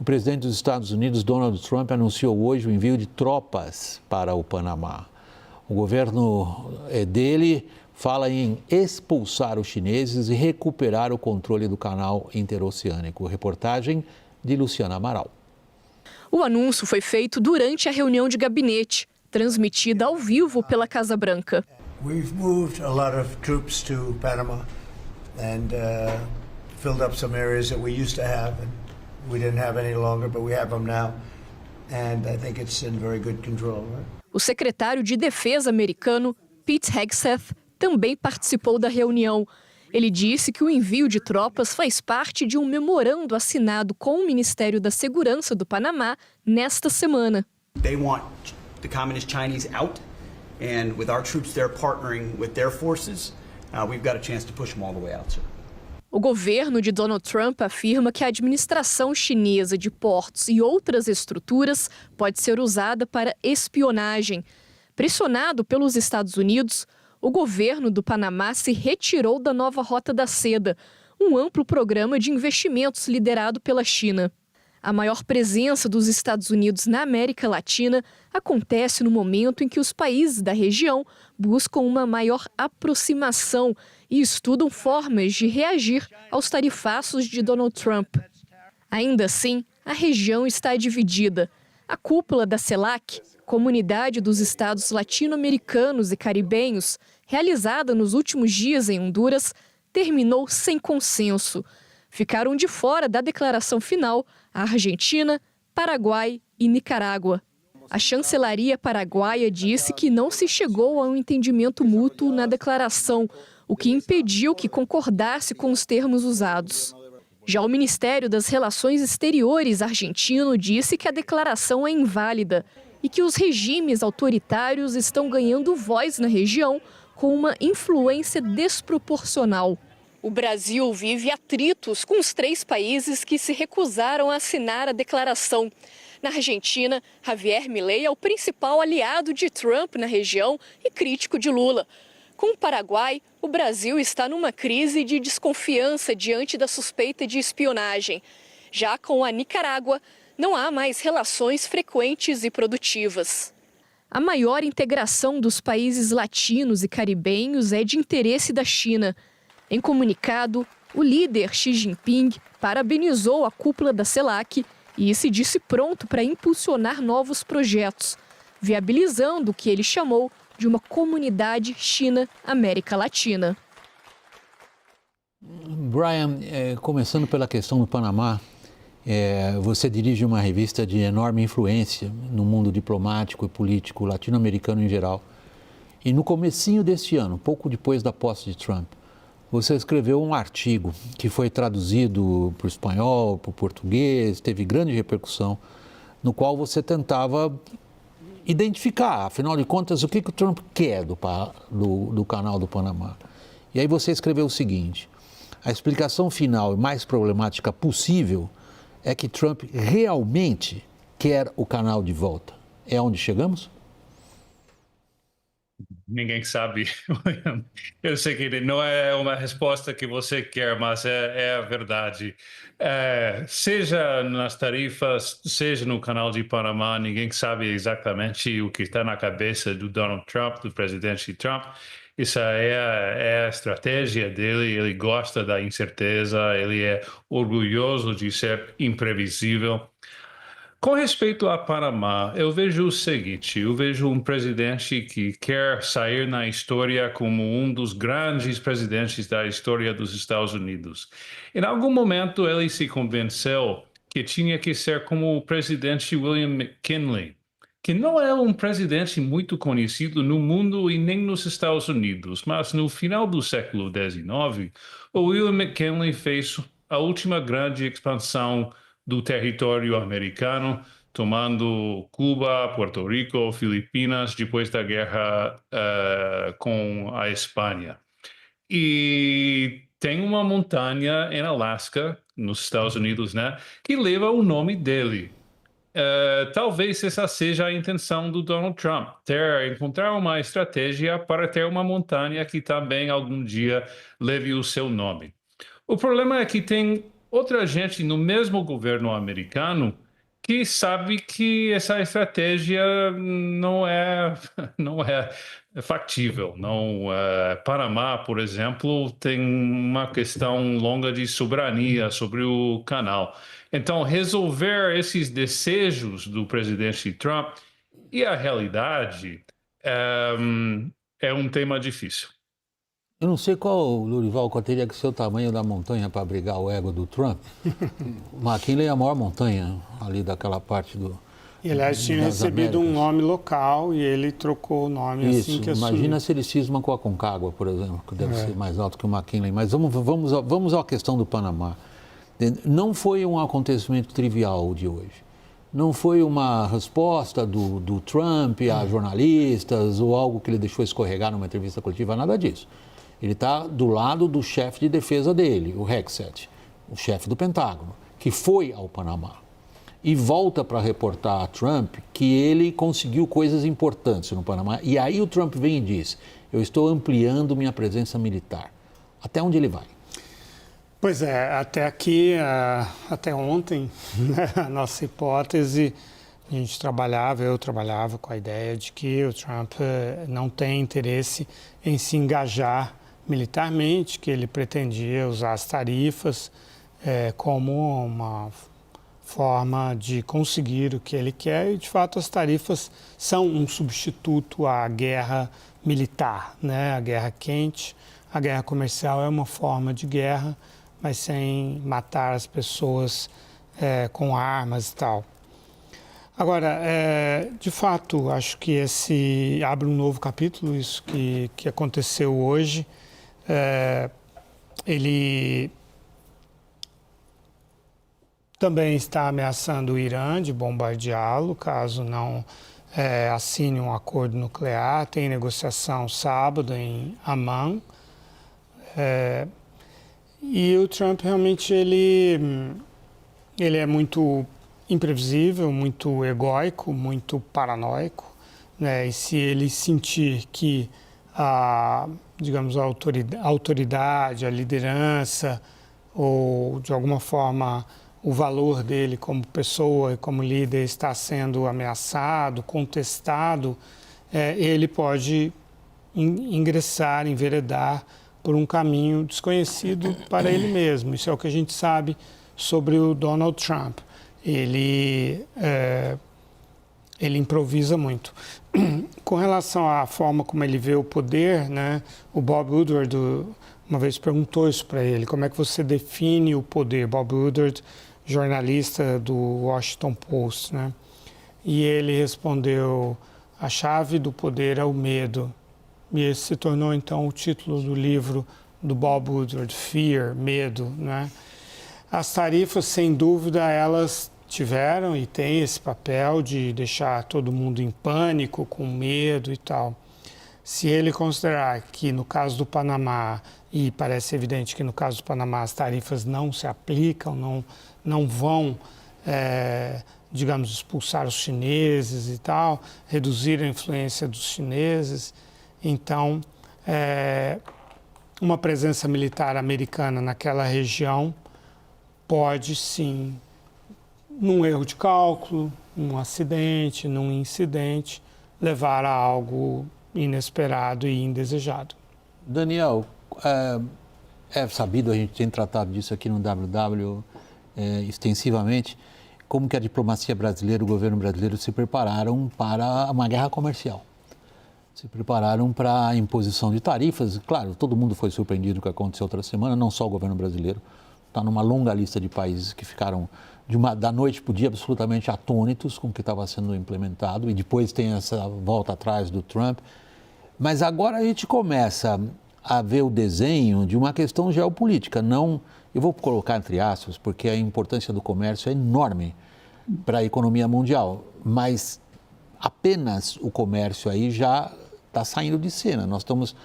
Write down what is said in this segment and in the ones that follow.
presidente dos Estados Unidos, Donald Trump, anunciou hoje o envio de tropas para o Panamá. O governo dele fala em expulsar os chineses e recuperar o controle do canal interoceânico. Reportagem de Luciana Amaral. O anúncio foi feito durante a reunião de gabinete, transmitida ao vivo pela Casa Branca. We've moved a lot of troops to Panama and filled up some areas that we used to have and we didn't have any longer, but we have them now. And I think it's in very good control. Right? O secretário de Defesa americano, Pete Hegseth, também participou da reunião. Ele disse que o envio de tropas faz parte de um memorando assinado com o Ministério da Segurança do Panamá nesta semana. They want the communist Chinese out, and with our troops there partnering with their forces, we've got a chance to push them all the way out, sir. O governo de Donald Trump afirma que a administração chinesa de portos e outras estruturas pode ser usada para espionagem. Pressionado pelos Estados Unidos, o governo do Panamá se retirou da nova Rota da Seda, um amplo programa de investimentos liderado pela China. A maior presença dos Estados Unidos na América Latina acontece no momento em que os países da região buscam uma maior aproximação e estudam formas de reagir aos tarifaços de Donald Trump. Ainda assim, a região está dividida. A cúpula da CELAC, Comunidade dos Estados Latino-Americanos e Caribenhos, realizada nos últimos dias em Honduras, terminou sem consenso. Ficaram de fora da declaração final a Argentina, Paraguai e Nicarágua. A chancelaria paraguaia disse que não se chegou a um entendimento mútuo na declaração, o que impediu que concordasse com os termos usados. Já o Ministério das Relações Exteriores argentino disse que a declaração é inválida e que os regimes autoritários estão ganhando voz na região com uma influência desproporcional. O Brasil vive atritos com os 3 países que se recusaram a assinar a declaração. Na Argentina, Javier Milei é o principal aliado de Trump na região e crítico de Lula. Com o Paraguai, o Brasil está numa crise de desconfiança diante da suspeita de espionagem. Já com a Nicarágua, não há mais relações frequentes e produtivas. A maior integração dos países latinos e caribenhos é de interesse da China. Em comunicado, o líder Xi Jinping parabenizou a cúpula da CELAC e se disse pronto para impulsionar novos projetos, viabilizando o que ele chamou de uma comunidade China-América Latina. Brian, começando pela questão do Panamá, você dirige uma revista de enorme influência no mundo diplomático e político latino-americano em geral. E no comecinho deste ano, pouco depois da posse de Trump, você escreveu um artigo que foi traduzido para o espanhol, para o português, teve grande repercussão, no qual você tentava identificar, afinal de contas, o que o Trump quer do canal do Panamá. E aí você escreveu o seguinte: a explicação final e mais problemática possível é que Trump realmente quer o canal de volta. É onde chegamos? Ninguém sabe. Eu sei que não é uma resposta que você quer, mas é a verdade. Seja nas tarifas, seja no canal de Panamá, ninguém sabe exatamente o que está na cabeça do Donald Trump, do presidente Trump. Isso é a estratégia dele, ele gosta da incerteza, ele é orgulhoso de ser imprevisível. Com respeito a Panamá, eu vejo o seguinte: eu vejo um presidente que quer sair na história como um dos grandes presidentes da história dos Estados Unidos. Em algum momento, ele se convenceu que tinha que ser como o presidente William McKinley, que não é um presidente muito conhecido no mundo e nem nos Estados Unidos, mas no final do século XIX, o William McKinley fez a última grande expansão do território americano, tomando Cuba, Porto Rico, Filipinas, depois da guerra com a Espanha. E tem uma montanha em Alasca, nos Estados Unidos, né, que leva o nome dele. Talvez essa seja a intenção do Donald Trump, encontrar uma estratégia para ter uma montanha que também algum dia leve o seu nome. O problema é que tem outra gente no mesmo governo americano que sabe que essa estratégia não é factível. Não, Panamá, por exemplo, tem uma questão longa de soberania sobre o canal. Então, resolver esses desejos do presidente Trump e a realidade é um tema difícil. Eu não sei Lorival, qual teria que ser o tamanho da montanha para abrigar o ego do Trump. McKinley é a maior montanha ali daquela parte do... E, aliás, tinha recebido um nome local e ele trocou o nome assim que assumiu. Imagina se ele cisma com a Concagua, por exemplo, que deve ser mais alto que o McKinley. Mas vamos à questão do Panamá. Não foi um acontecimento trivial de hoje. Não foi uma resposta do Trump a jornalistas ou algo que ele deixou escorregar numa entrevista coletiva, nada disso. Ele está do lado do chefe de defesa dele, o Hegseth, o chefe do Pentágono, que foi ao Panamá. E volta para reportar a Trump que ele conseguiu coisas importantes no Panamá. E aí o Trump vem e diz, eu estou ampliando minha presença militar. Até onde ele vai? Pois é, até aqui, até ontem, né, a nossa hipótese, eu trabalhava com a ideia de que o Trump não tem interesse em se engajar militarmente, que ele pretendia usar as tarifas como uma forma de conseguir o que ele quer, e de fato as tarifas são um substituto à guerra militar, né? A guerra quente, a guerra comercial é uma forma de guerra, mas sem matar as pessoas com armas e tal. Agora, de fato, acho que esse abre um novo capítulo, isso que aconteceu hoje. Ele também está ameaçando o Irã de bombardeá-lo, caso não assine um acordo nuclear. Tem negociação sábado em Amman. E o Trump realmente ele é muito imprevisível, muito egóico, muito paranoico, né? E se ele sentir que digamos, a autoridade, a liderança ou de alguma forma o valor dele como pessoa e como líder está sendo ameaçado, contestado, ele pode enveredar por um caminho desconhecido para ele mesmo. Isso é o que a gente sabe sobre o Donald Trump. Ele improvisa muito. Com relação à forma como ele vê o poder, né, o Bob Woodward uma vez perguntou isso para ele, como é que você define o poder? Bob Woodward, jornalista do Washington Post, né? E ele respondeu, a chave do poder é o medo. E esse se tornou então o título do livro do Bob Woodward, Fear, Medo, né? As tarifas, sem dúvida, elas tiveram e têm esse papel de deixar todo mundo em pânico, com medo e tal. Se ele considerar que no caso do Panamá, e parece evidente que no caso do Panamá as tarifas não se aplicam, não vão, digamos, expulsar os chineses e tal, reduzir a influência dos chineses, então uma presença militar americana naquela região pode sim, num erro de cálculo, num acidente, num incidente, levar a algo inesperado e indesejado. Daniel, é sabido, a gente tem tratado disso aqui no WW extensivamente, como que a diplomacia brasileira, o governo brasileiro se prepararam para uma guerra comercial. Se prepararam para a imposição de tarifas. Claro, todo mundo foi surpreendido com o que aconteceu outra semana, não só o governo brasileiro. Está numa longa lista de países que ficaram da noite para o dia absolutamente atônitos com o que estava sendo implementado, e depois tem essa volta atrás do Trump. Mas agora a gente começa a ver o desenho de uma questão geopolítica. Não, eu vou colocar entre aspas, porque a importância do comércio é enorme para a economia mundial, mas apenas o comércio aí já está saindo de cena. Nós estamos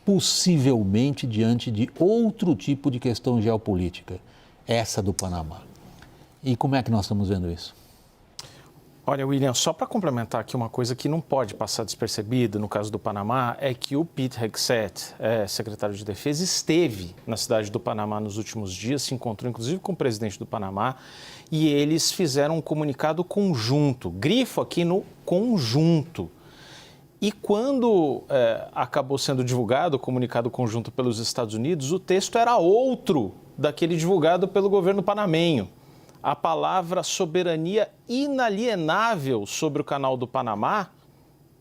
possivelmente diante de outro tipo de questão geopolítica, essa do Panamá. E como é que nós estamos vendo isso? Olha, William, só para complementar aqui uma coisa que não pode passar despercebida no caso do Panamá é que o Pete Hegseth, secretário de Defesa, esteve na cidade do Panamá nos últimos dias, se encontrou inclusive com o presidente do Panamá e eles fizeram um comunicado conjunto, grifo aqui no conjunto. E quando acabou sendo divulgado o comunicado conjunto pelos Estados Unidos, o texto era outro daquele divulgado pelo governo panamenho. A palavra soberania inalienável sobre o Canal do Panamá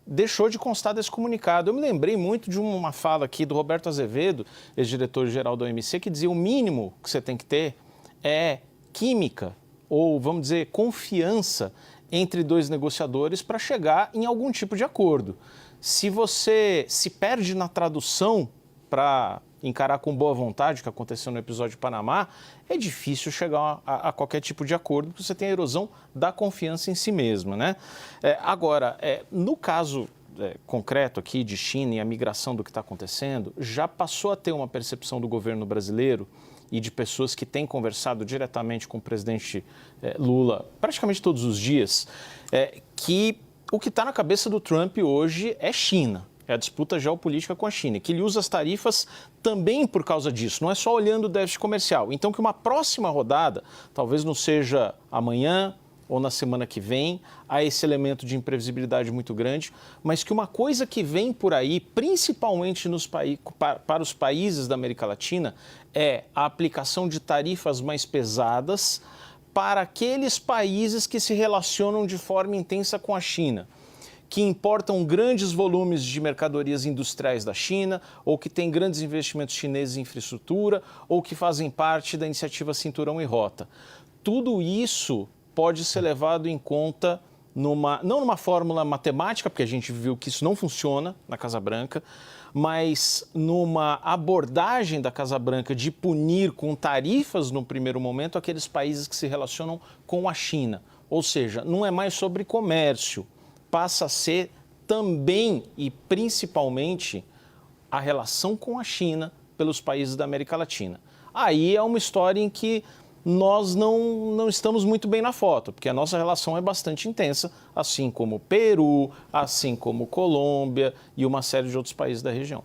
deixou de constar desse comunicado. Eu me lembrei muito de uma fala aqui do Roberto Azevedo, ex-diretor-geral da OMC, que dizia: o mínimo que você tem que ter é química, ou vamos dizer, confiança entre dois negociadores para chegar em algum tipo de acordo. Se você se perde na tradução para encarar com boa vontade o que aconteceu no episódio de Panamá, é difícil chegar a qualquer tipo de acordo, porque você tem a erosão da confiança em si mesma, né? Agora, no caso concreto aqui de China e a migração do que está acontecendo, já passou a ter uma percepção do governo brasileiro e de pessoas que têm conversado diretamente com o presidente Lula praticamente todos os dias, que o que está na cabeça do Trump hoje é China. É a disputa geopolítica com a China, que ele usa as tarifas também por causa disso, não é só olhando o déficit comercial. Então, que uma próxima rodada, talvez não seja amanhã ou na semana que vem, há esse elemento de imprevisibilidade muito grande, mas que uma coisa que vem por aí, principalmente para os países da América Latina, é a aplicação de tarifas mais pesadas para aqueles países que se relacionam de forma intensa com a China, que importam grandes volumes de mercadorias industriais da China, ou que têm grandes investimentos chineses em infraestrutura, ou que fazem parte da iniciativa Cinturão e Rota. Tudo isso pode ser levado em conta não numa fórmula matemática, porque a gente viu que isso não funciona na Casa Branca, mas numa abordagem da Casa Branca de punir com tarifas no primeiro momento aqueles países que se relacionam com a China. Ou seja, não é mais sobre comércio, passa a ser também e principalmente a relação com a China pelos países da América Latina. Aí é uma história em que nós não estamos muito bem na foto, porque a nossa relação é bastante intensa, assim como o Peru, assim como Colômbia e uma série de outros países da região.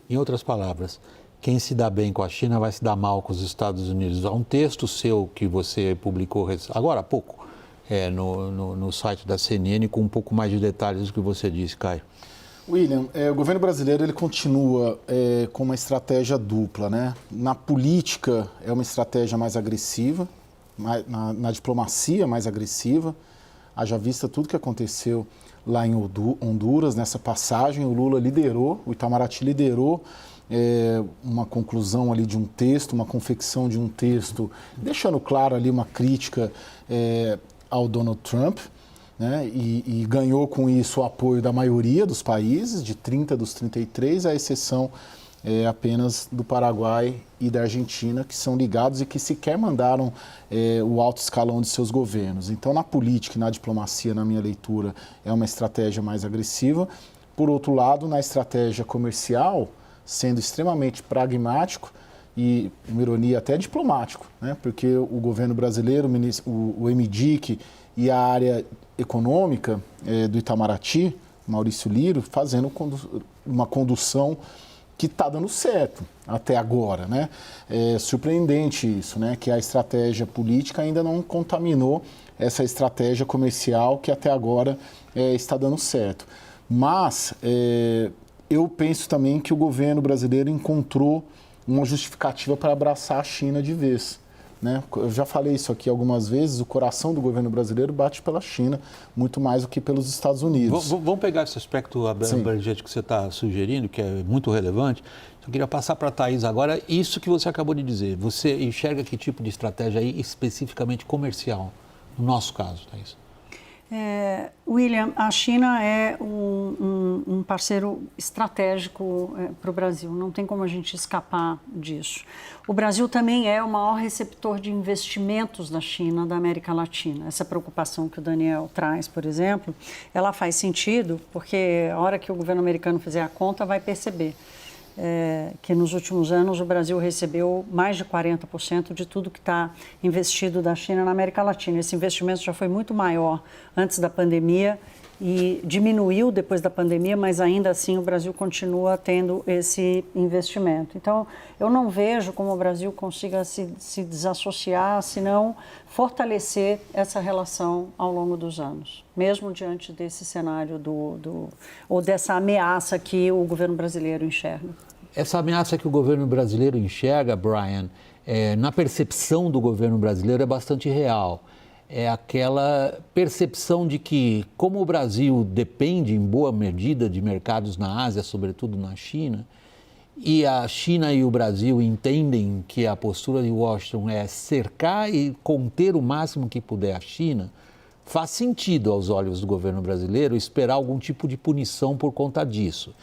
Em outras palavras, quem se dá bem com a China vai se dar mal com os Estados Unidos. Há um texto seu que você publicou agora há pouco, no site da CNN, com um pouco mais de detalhes do que você disse, Caio. William, o governo brasileiro ele continua com uma estratégia dupla, né? Na política é uma estratégia mais agressiva, na diplomacia mais agressiva. Haja vista tudo que aconteceu lá em Honduras, nessa passagem, o Lula liderou, o Itamaraty liderou uma conclusão ali de um texto, uma confecção de um texto, deixando claro ali uma crítica ao Donald Trump, né? E ganhou com isso o apoio da maioria dos países, de 30 dos 33, à exceção apenas do Paraguai e da Argentina, que são ligados e que sequer mandaram o alto escalão de seus governos. Então, na política e na diplomacia, na minha leitura, é uma estratégia mais agressiva. Por outro lado, na estratégia comercial, sendo extremamente pragmático e, uma ironia, até diplomático, né? Porque o governo brasileiro, o MDIC e a área econômica do Itamaraty, Maurício Lírio, fazendo uma condução que está dando certo até agora, né? É surpreendente isso, né? Que a estratégia política ainda não contaminou essa estratégia comercial que até agora está dando certo. Mas eu penso também que o governo brasileiro encontrou uma justificativa para abraçar a China de vez, né? Eu já falei isso aqui algumas vezes, o coração do governo brasileiro bate pela China, muito mais do que pelos Estados Unidos. Vamos pegar esse aspecto abrangente que você está sugerindo, que é muito relevante. Eu queria passar para a Thaís agora isso que você acabou de dizer. Você enxerga que tipo de estratégia aí especificamente comercial, no nosso caso, Thaís? William, a China é um parceiro estratégico para o Brasil, não tem como a gente escapar disso. O Brasil também é o maior receptor de investimentos da China, da América Latina. Essa preocupação que o Daniel traz, por exemplo, ela faz sentido, porque a hora que o governo americano fizer a conta vai perceber que nos últimos anos o Brasil recebeu mais de 40% de tudo que está investido da China na América Latina. Esse investimento já foi muito maior antes da pandemia e diminuiu depois da pandemia, mas ainda assim o Brasil continua tendo esse investimento. Então, eu não vejo como o Brasil consiga se desassociar, senão fortalecer essa relação ao longo dos anos, mesmo diante desse cenário ou dessa ameaça que o governo brasileiro enxerga. Essa ameaça que o governo brasileiro enxerga, Brian, na percepção do governo brasileiro é bastante real. É aquela percepção de que, como o Brasil depende em boa medida de mercados na Ásia, sobretudo na China, e a China e o Brasil entendem que a postura de Washington é cercar e conter o máximo que puder a China, faz sentido aos olhos do governo brasileiro esperar algum tipo de punição por conta disso.